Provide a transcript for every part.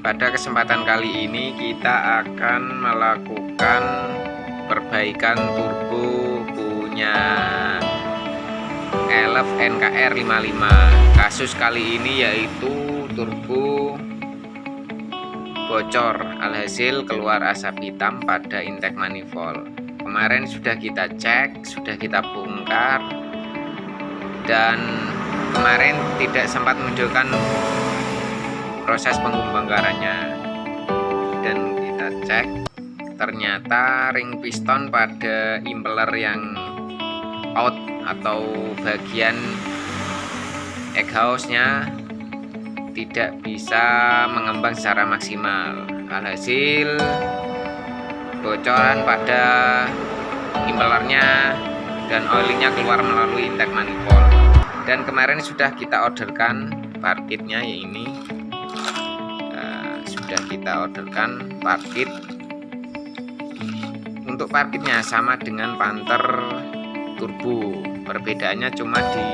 Pada kesempatan kali ini kita akan melakukan perbaikan turbo punya Elf NKR 55. Kasus kali ini yaitu turbo bocor, alhasil keluar asap hitam pada intake manifold. Kemarin sudah kita cek, sudah kita bongkar, dan kemarin tidak sempat menunjukkan proses pembongkarannya, dan kita cek ternyata ring piston pada impeller yang out atau bagian exhaust-nya tidak bisa mengembang secara maksimal. Alhasil bocoran pada impellernya dan oilingnya keluar melalui intake manifold. Dan kemarin sudah kita orderkan part kitnya, ya ini sudah kita orderkan part kit. Untuk part kitnya sama dengan Panther turbo, perbedaannya cuma di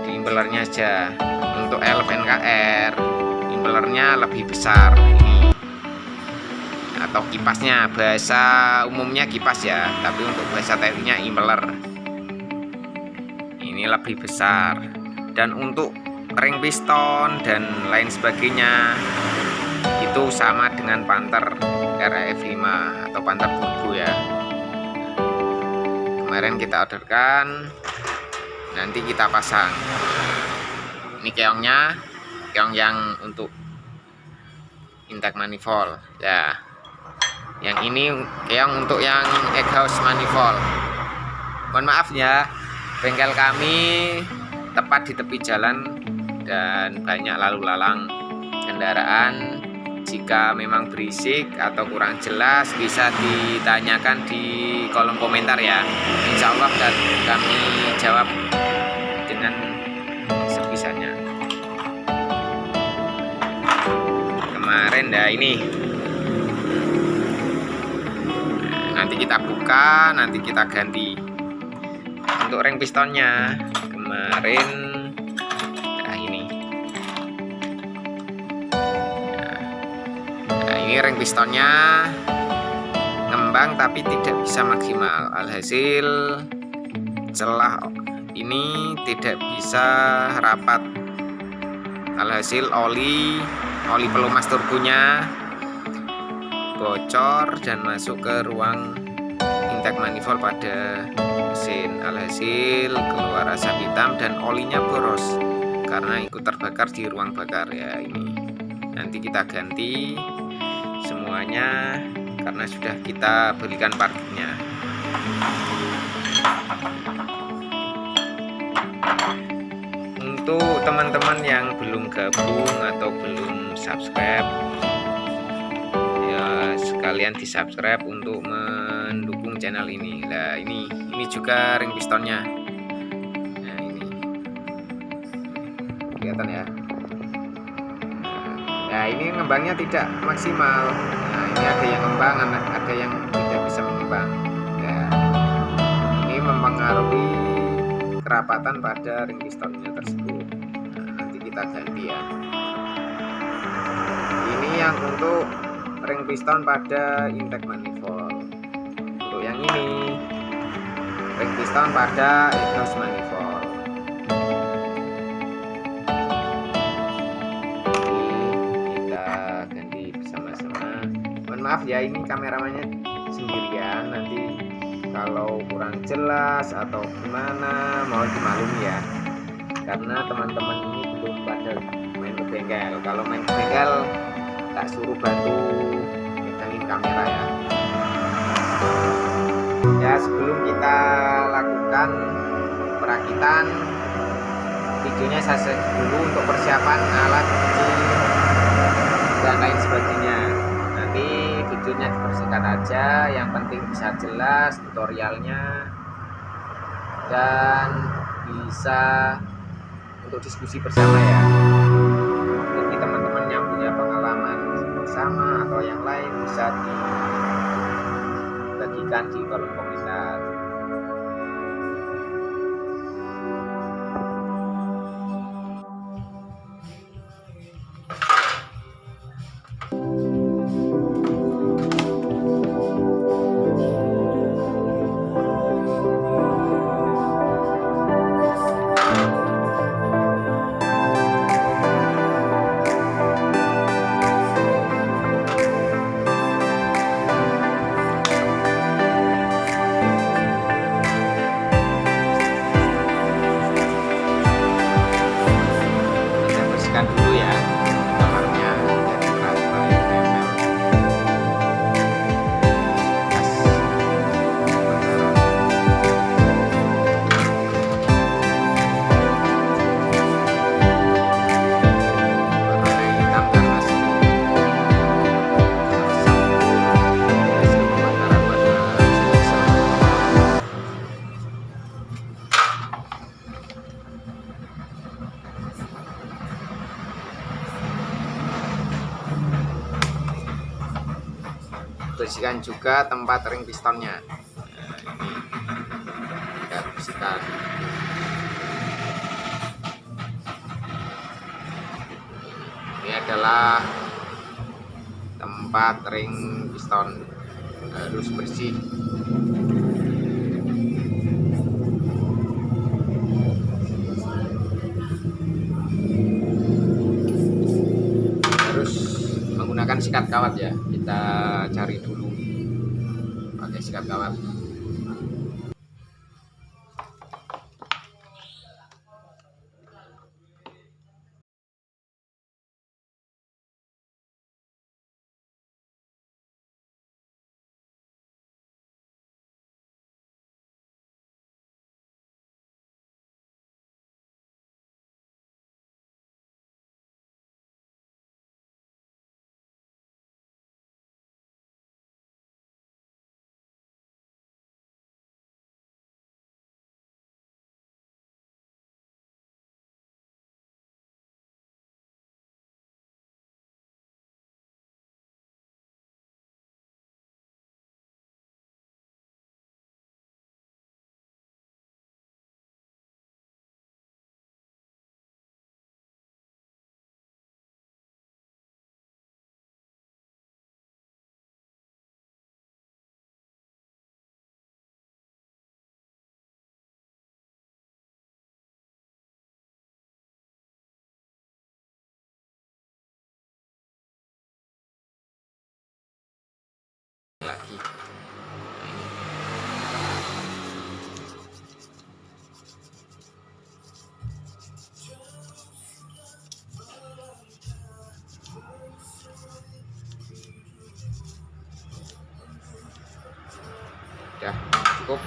impellernya aja. Untuk Elf NKR impellernya lebih besar ini, atau kipasnya, bahasa umumnya kipas ya, tapi untuk bahasa tekniknya impeller ini lebih besar. Dan untuk ring piston dan lain sebagainya itu sama dengan Panther RAF 5 atau Panther turbo ya. Kemarin kita orderkan, nanti kita pasang. Ini keongnya, keong yang untuk intake manifold ya. Yang ini keong untuk yang exhaust manifold. Mohon maaf ya, bengkel kami tepat di tepi jalan dan banyak lalu lalang kendaraan. Jika memang berisik atau kurang jelas bisa ditanyakan di kolom komentar ya. Insya Allah dan kami jawab dengan sebisanya. Kemarin ini nanti kita buka, nanti kita ganti. Untuk ring pistonnya kemarin ini ring pistonnya ngembang tapi tidak bisa maksimal. Alhasil celah ini tidak bisa rapat. Alhasil oli pelumas turbonya bocor dan masuk ke ruang intake manifold pada mesin. Alhasil keluar asap hitam dan olinya boros karena ikut terbakar di ruang bakar ya. Ini nanti kita ganti semuanya karena sudah kita belikan partnya. Untuk teman-teman yang belum gabung atau belum subscribe ya, sekalian di subscribe untuk mendukung channel ini. Nah ini juga ring pistonnya. Nah ini kelihatan ya. Nah ini ngembangnya tidak maksimal. Nah ini ada yang ngembang, ada yang tidak bisa mengembang. Nah ini mempengaruhi kerapatan pada ring pistonnya tersebut. Nah, nanti kita ganti ya. Ini yang untuk ring piston pada intake manifold. Untuk yang ini ring piston pada exhaust manifold. Maaf ya, ini kameramannya sendirian, nanti kalau kurang jelas atau gimana mohon dimaklumi ya, karena teman-teman ini belum pada main ke bengkel. Kalau main ke bengkel tak suruh bantu megangin kamera ya. Ya sebelum kita lakukan perakitan, videonya saya share dulu untuk persiapan alat kecil dan lain sebagainya. Videonya dipersingkat aja, yang penting bisa jelas tutorialnya dan bisa untuk diskusi bersama ya. Jadi teman-teman yang punya pengalaman sama atau yang lain bisa dibagikan di kolom komentar. bersihkan juga tempat ring pistonnya. Kita bersihkan. Ini adalah tempat ring piston, harus bersih. Harus menggunakan sikat kawat ya, kita cari dulu pakai sikat kawat. Lagi udah cukup.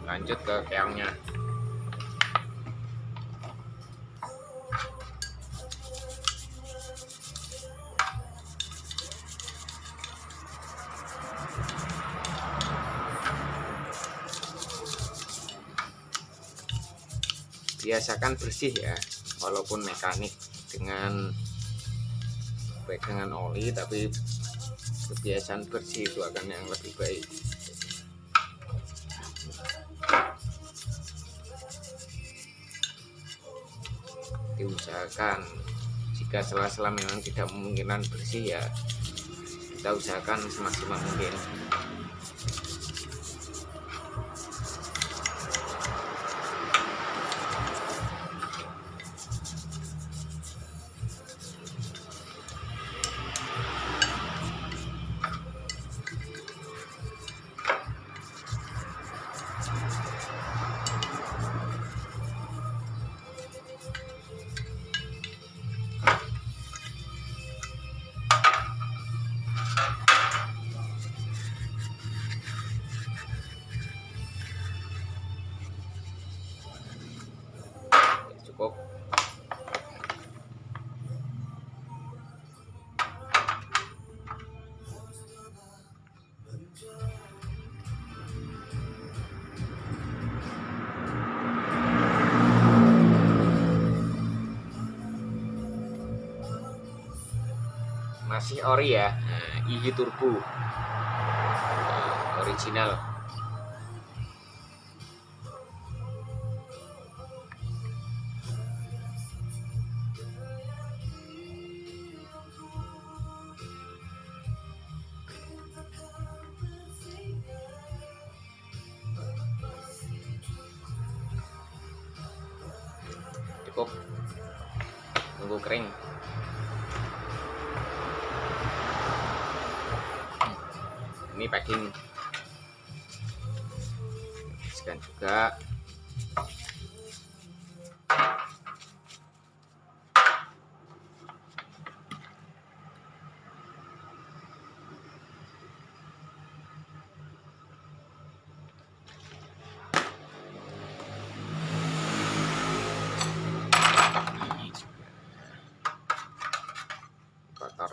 Lanjut ke keongnya. Biasakan bersih ya, walaupun mekanik dengan pegangan oli, tapi kebiasaan bersih itu akan yang lebih baik. Diusahakan jika sela-sela memang tidak memungkinkan bersih ya, kita usahakan semaksimal mungkin. Cukup. Masih ori ya, IHI Turbo original. Cukup, tunggu kering. Ini packing, bersihkan juga. Kotor.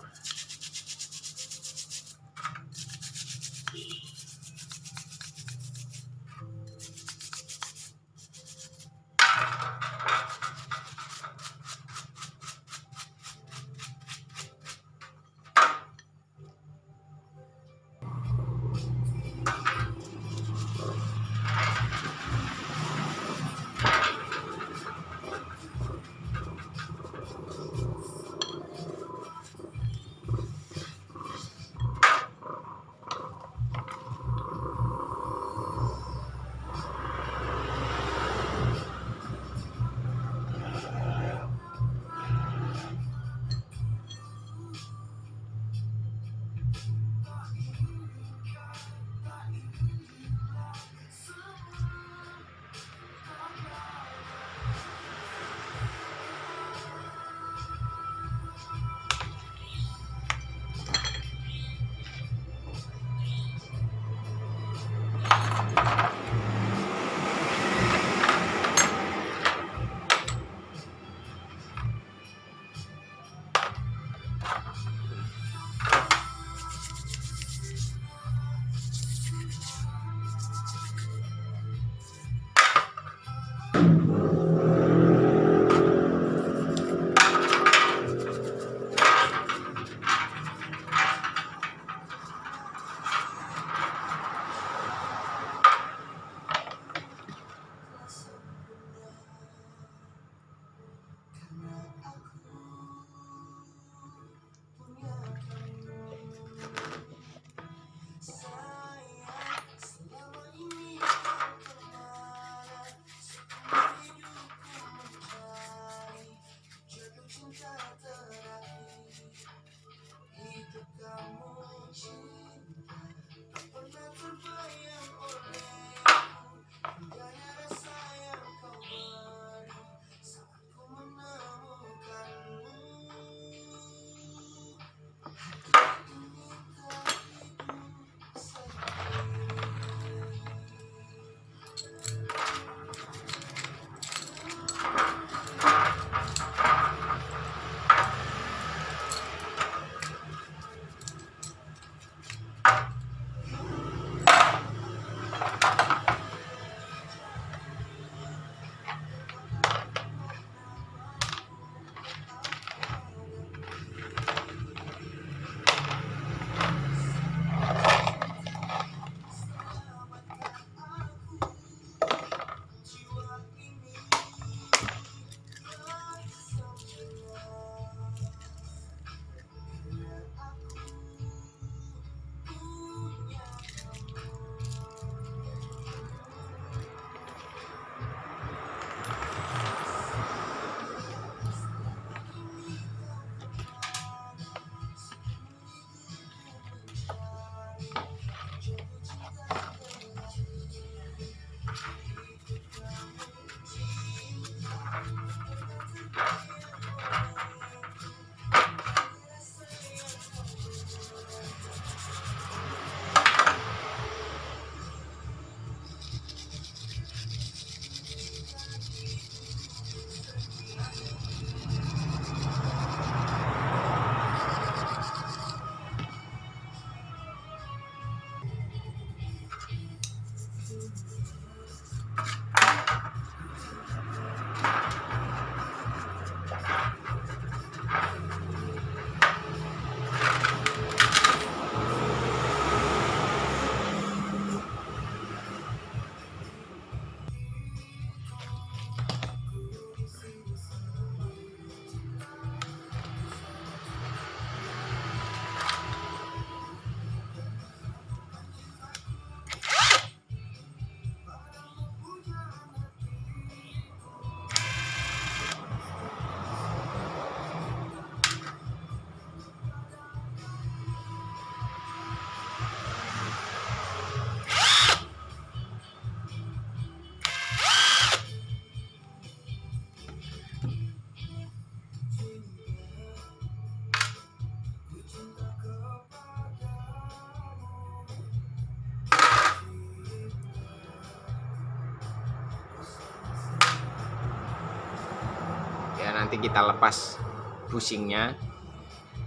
nanti kita lepas busingnya.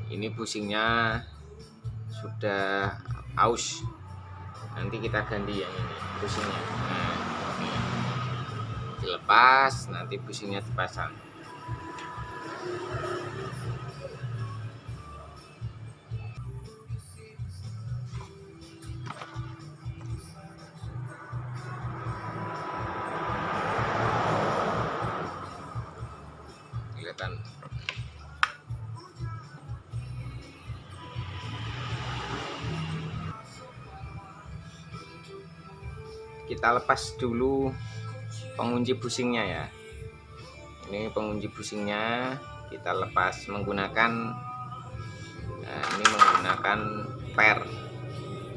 Ini busingnya sudah aus, nanti kita ganti yang ini busingnya. Nah, ini dilepas, nanti busingnya dipasang. Kelihatan. Kita lepas dulu pengunci busingnya ya. Ini pengunci busingnya kita lepas menggunakan ini menggunakan per.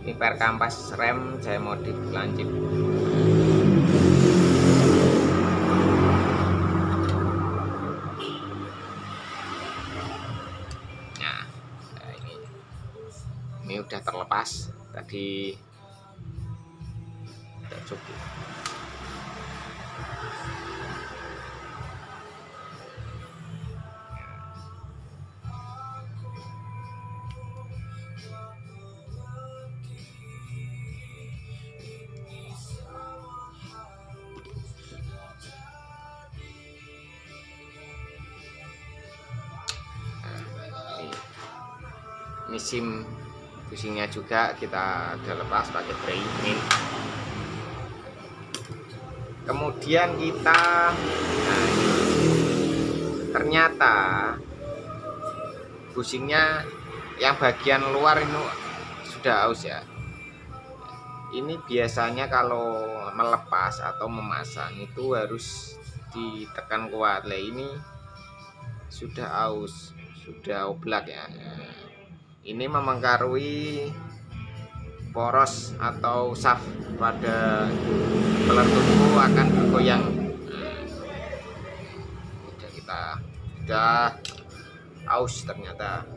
Ini per kampas rem saya modif lancip. Nah, ini udah terlepas tadi. Kita coba. Ini SIM busingnya juga kita udah lepas pakai tray ini. Kemudian kita ternyata busingnya yang bagian luar ini sudah aus ya. Ini biasanya kalau melepas atau memasang itu harus ditekan kuat. Lah ini sudah aus, sudah oblak ya. Ini mempengaruhi poros atau shaft pada peletup akan bergoyang. Udah aus ternyata.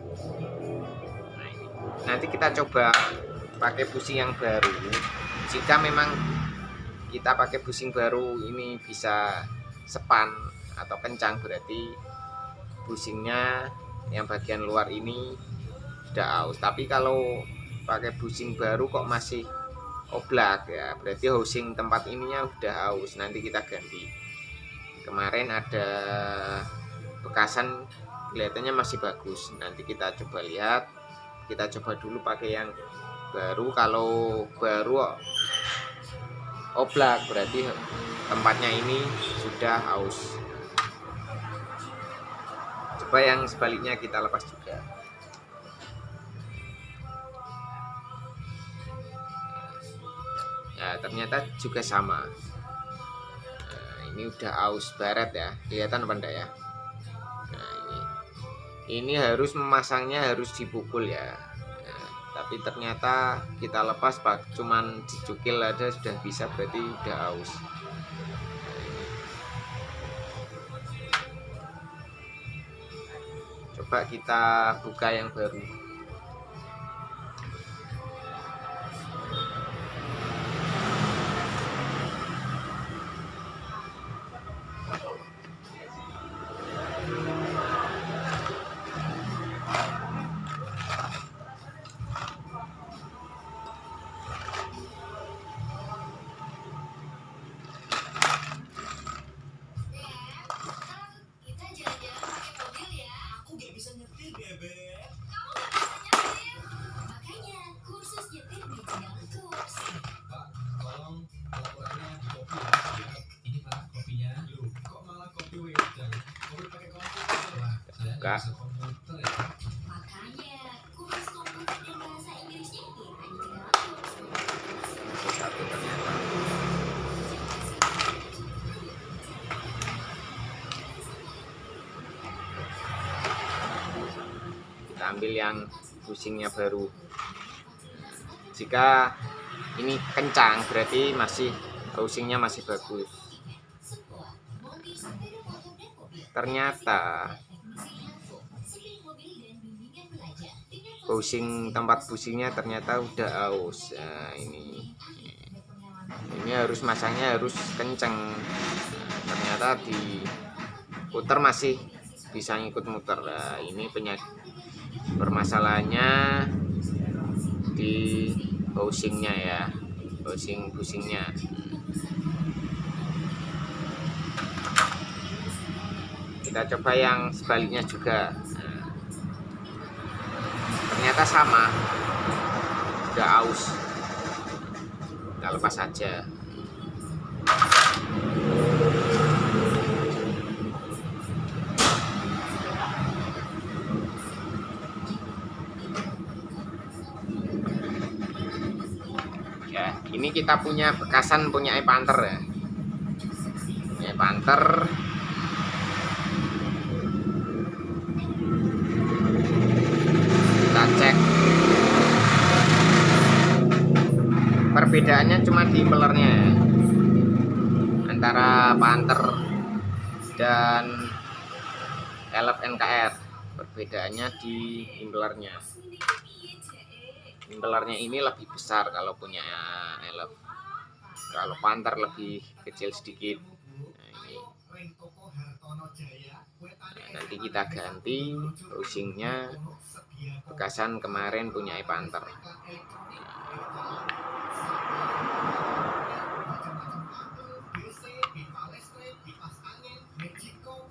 Nah, ini. Nanti kita coba pakai busing yang baru. Jika memang kita pakai busing baru ini bisa sepan atau kencang, berarti busingnya yang bagian luar ini sudah aus. Tapi kalau pakai busing baru kok masih oblak ya, berarti housing tempat ininya udah aus. Nanti kita ganti. Kemarin ada bekasan kelihatannya masih bagus, nanti kita coba lihat. Kita coba dulu pakai yang baru. Kalau baru oblak berarti tempatnya ini sudah aus. Coba yang sebaliknya kita lepas juga. Ya, ternyata juga sama. Nah, ini udah aus baret ya, kelihatan apa enggak ya? Nah, ini harus memasangnya harus dipukul ya. Nah, tapi ternyata kita lepas pak, cuman dicukil ada sudah bisa, berarti udah aus. Coba kita buka yang baru. Buka. Satu ternyata. Kita ambil yang busingnya baru. Jika ini kencang berarti masih housingnya masih bagus. Ternyata housing tempat busingnya ternyata udah aus. Nah, ini harus masangnya harus kenceng. Ternyata diputer masih bisa ngikut muter. Nah, ini penyakit permasalahannya di housingnya ya, busingnya. Kita coba yang sebaliknya juga. Nah, ternyata sama, udah aus. Kita lepas saja. Ya, ini kita punya bekasan punya Panther ya. Punya Panther. Kita cek. Perbedaannya cuma di impelernya ya. Antara Panther dan Elef NKR. Perbedaannya di impelernya. Impelernya ini lebih besar kalau punya Elef. Kalau Panther lebih kecil sedikit. Nah, ini. Nah, nanti kita ganti housingnya bekasan kemarin punya Panther.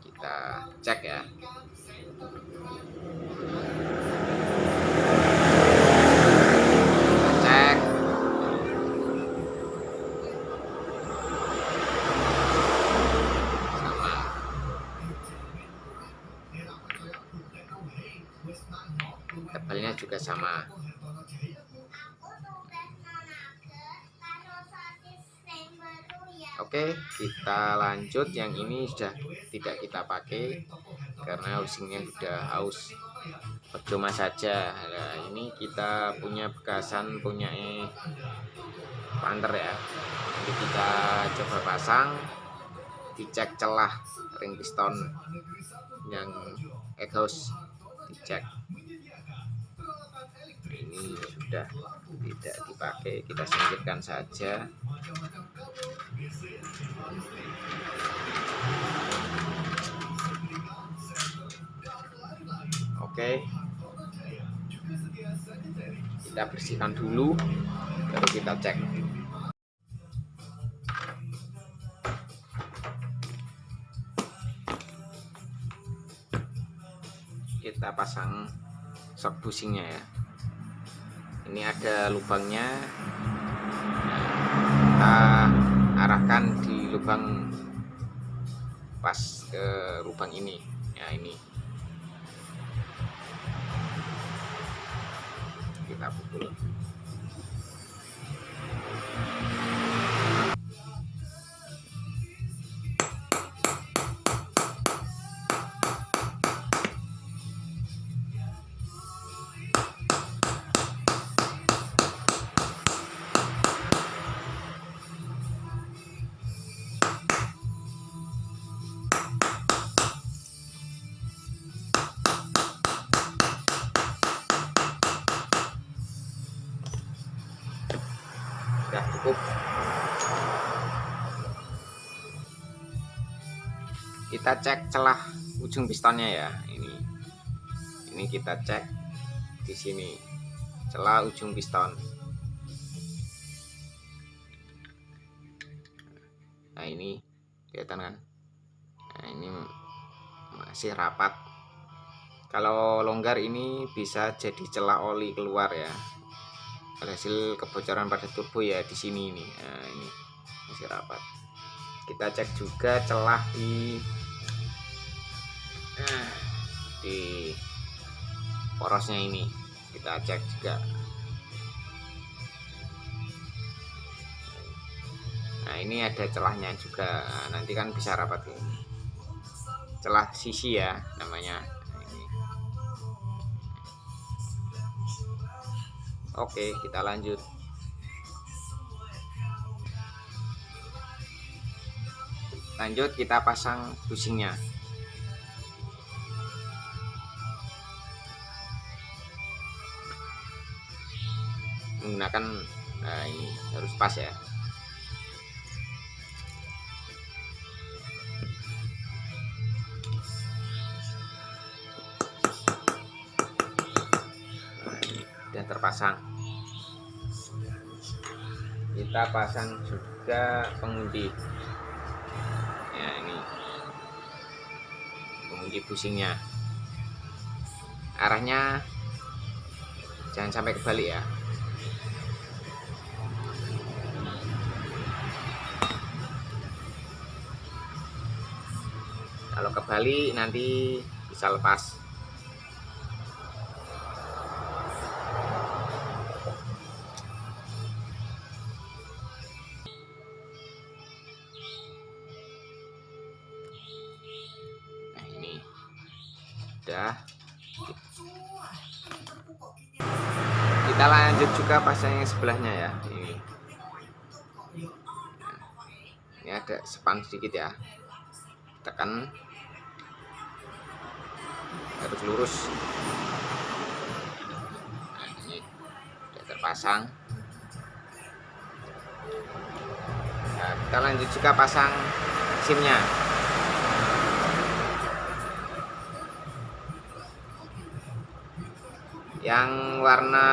Kita cek ya. Tebalnya juga sama. Oke, kita lanjut. Yang ini sudah tidak kita pakai karena housingnya sudah aus, percuma saja. Nah, ini kita punya bekasan punya Panther ya. Jadi kita coba pasang, dicek celah ring piston yang exhaust, dicek. Ini sudah tidak dipakai, kita singkirkan saja. Oke, kita bersihkan dulu baru kita cek. Kita pasang shock bushingnya ya. Ini ada lubangnya, kita arahkan di lubang pas ke lubang ini ya. Ini kita pukul. Sudah cukup. Kita cek celah ujung pistonnya ya. Ini kita cek di sini celah ujung piston. Nah, ini kelihatan kan? Nah, ini masih rapat. Kalau longgar ini bisa jadi celah oli keluar ya. Hasil kebocoran pada turbo ya di sini ini. Nah, ini masih rapat. Kita cek juga celah di porosnya ini. Kita cek juga. Nah, ini ada celahnya juga. Nah, nanti kan bisa rapat ini. Celah sisi ya namanya. Oke, kita lanjut. Lanjut kita pasang bushingnya. Menggunakan ini harus pas ya. terpasang. Kita pasang juga pengundi ya, ini pengundi busingnya, arahnya jangan sampai kebalik ya. Kalau kebalik nanti bisa lepas. Nah ini udah. Kita lanjut juga pasang yang sebelahnya ya. Ini ada span sedikit ya, tekan, harus lurus. Nah, ini udah terpasang. Nah, kita lanjut juga pasang SIM-nya. Yang warna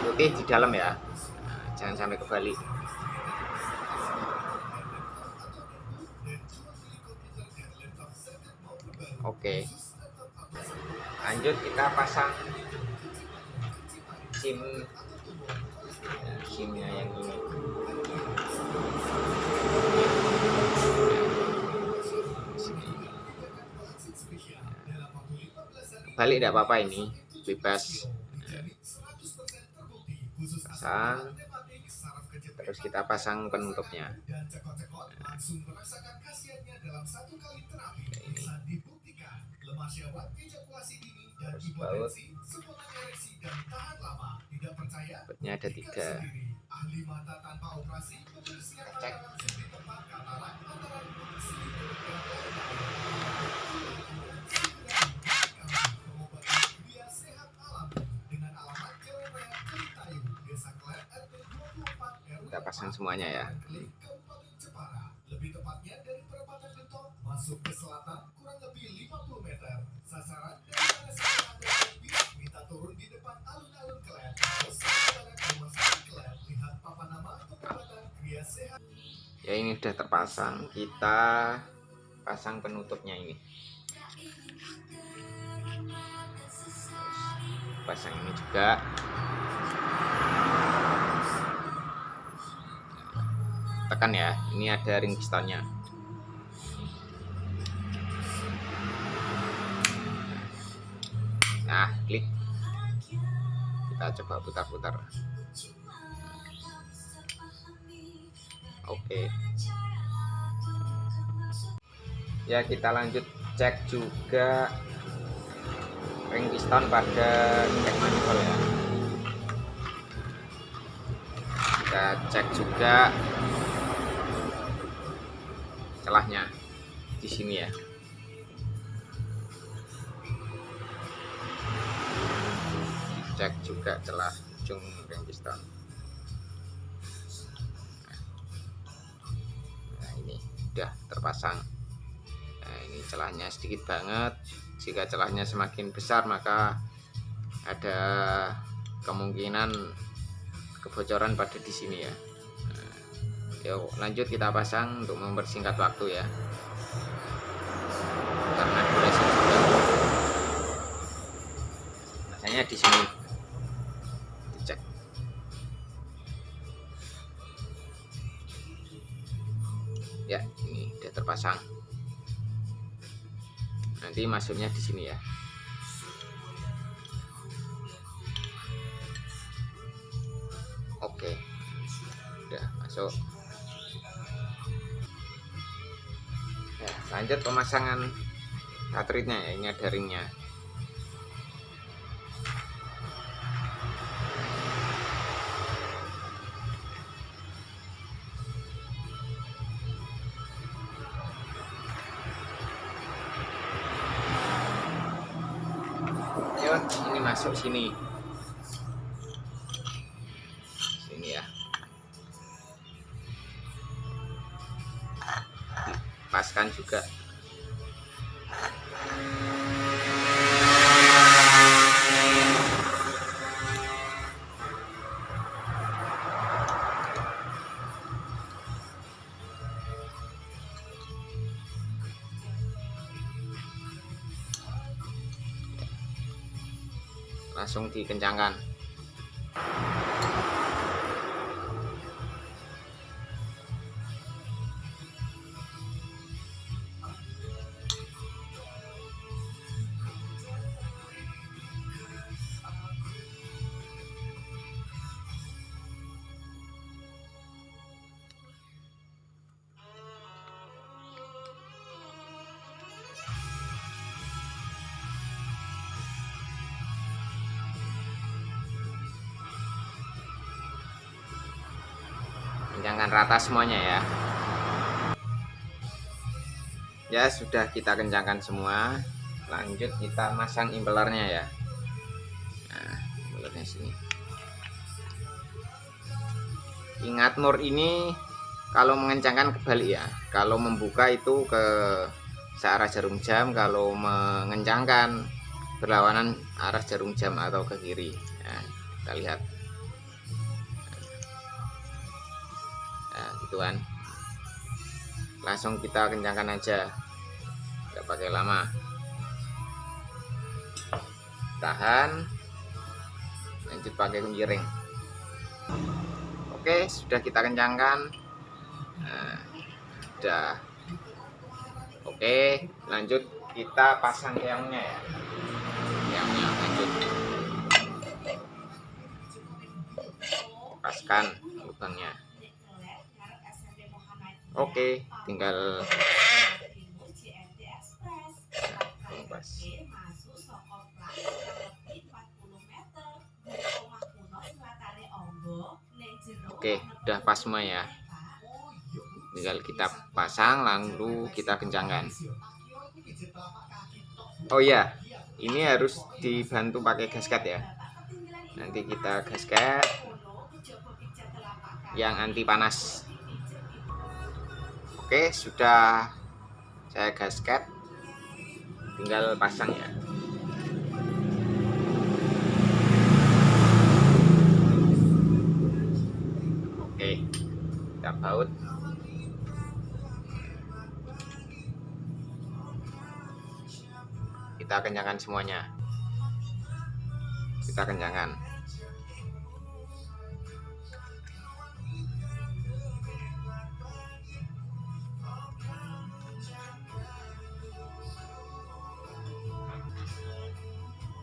putih di dalam ya. Nah, jangan sampai kebalik. Oke, lanjut kita pasang SIM-nya yang ini. Balik tidak apa-apa, ini bebas. Pasang, terus kita pasang penutupnya. Terus baut, bautnya ada 3. Cek. Kita pasang semuanya ya. Masuk ke selatan kurang lebih 50 meter. Sasaran dari minta turun di depan alun-alun Klen. Lihat papan nama pengobatan Gria Sehat. Ya ini udah terpasang. Kita pasang penutupnya ini. Pasang ini juga. Tekan ya. Ini ada ring pistonnya. Nah, klik. Kita coba putar-putar. Oke. Ya, kita lanjut cek juga ring piston pada intake manifold ya. Kita cek juga celahnya di sini ya. Cek juga celah ujung ring piston. Nah ini udah terpasang. Nah ini celahnya sedikit banget. Jika celahnya semakin besar maka ada kemungkinan kebocoran pada di sini ya. Nah, yuk lanjut kita pasang untuk mempersingkat waktu ya. Karena durasi juga. Masanya di sini. Cek. Ya, ini udah terpasang. Nanti masuknya di sini ya. Oke. Udah masuk. Ya, lanjut pemasangan cartridge-nya ya. Ini ada ringnya. Ini masuk sini ya, paskan juga. langsung dikencangkan. Kencangkan rata semuanya ya. Ya sudah kita kencangkan semua. Lanjut kita masang impelernya ya. Nah, impelernya sini. Ingat mur ini kalau mengencangkan kebalik ya. Kalau membuka itu ke searah jarum jam, kalau mengencangkan berlawanan arah jarum jam atau ke kiri. Nah, kita lihat. Nah, gitu kan. Langsung kita kencangkan aja, nggak pakai lama. Tahan, lanjut pakai kunci ring. Oke, sudah kita kencangkan. Nah, sudah. Oke, lanjut kita pasang keongnya ya. Keongnya lanjut paskan lubangnya. Oke, tinggal pas. Oke, udah pas semua ya. Tinggal kita pasang, lalu kita kencangkan. Oh ya, ini harus dibantu pakai gasket ya. Nanti kita gasket yang anti panas. Oke, sudah saya gasket, tinggal pasang ya. Oke, kita baut. Kita kencangkan semuanya. Kita kencangkan.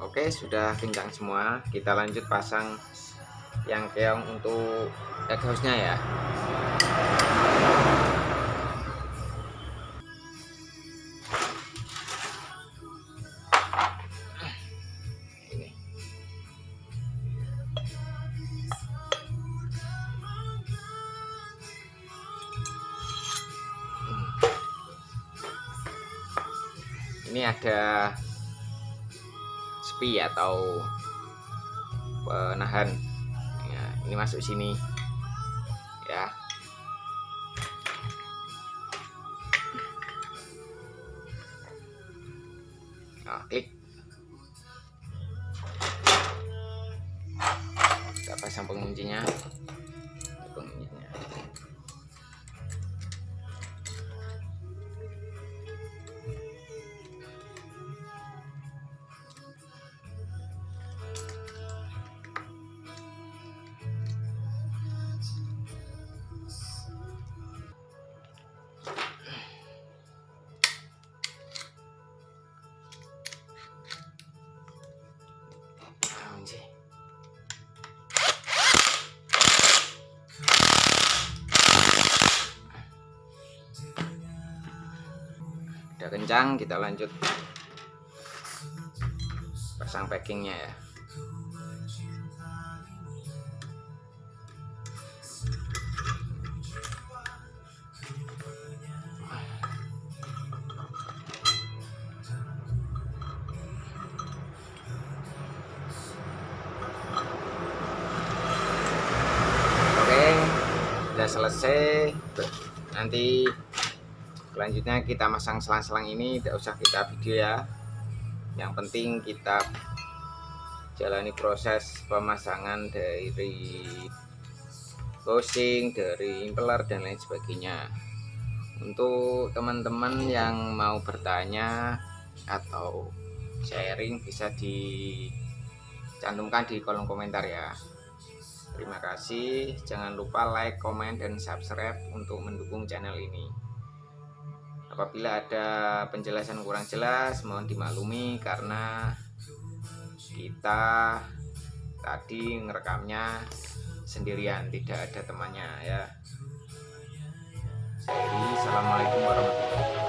Oke, sudah kencang semua. Kita lanjut pasang yang keong untuk exhaustnya ya. Ini ada spi atau penahan ya, ini masuk sini ya. Nah, klik, kita pasang penguncinya. Udah kencang, kita lanjut pasang packingnya ya. Oke, udah selesai. Nanti selanjutnya kita masang selang-selang ini, tidak usah kita video ya. Yang penting kita jalani proses pemasangan dari housing, dari impeller dan lain sebagainya. Untuk teman-teman yang mau bertanya atau sharing bisa di cantumkan di kolom komentar ya. Terima kasih, jangan lupa like, komen, dan subscribe untuk mendukung channel ini. Apabila ada penjelasan kurang jelas, mohon dimaklumi karena kita tadi ngerekamnya sendirian, tidak ada temannya ya. Assalamualaikum warahmatullahi wabarakatuh.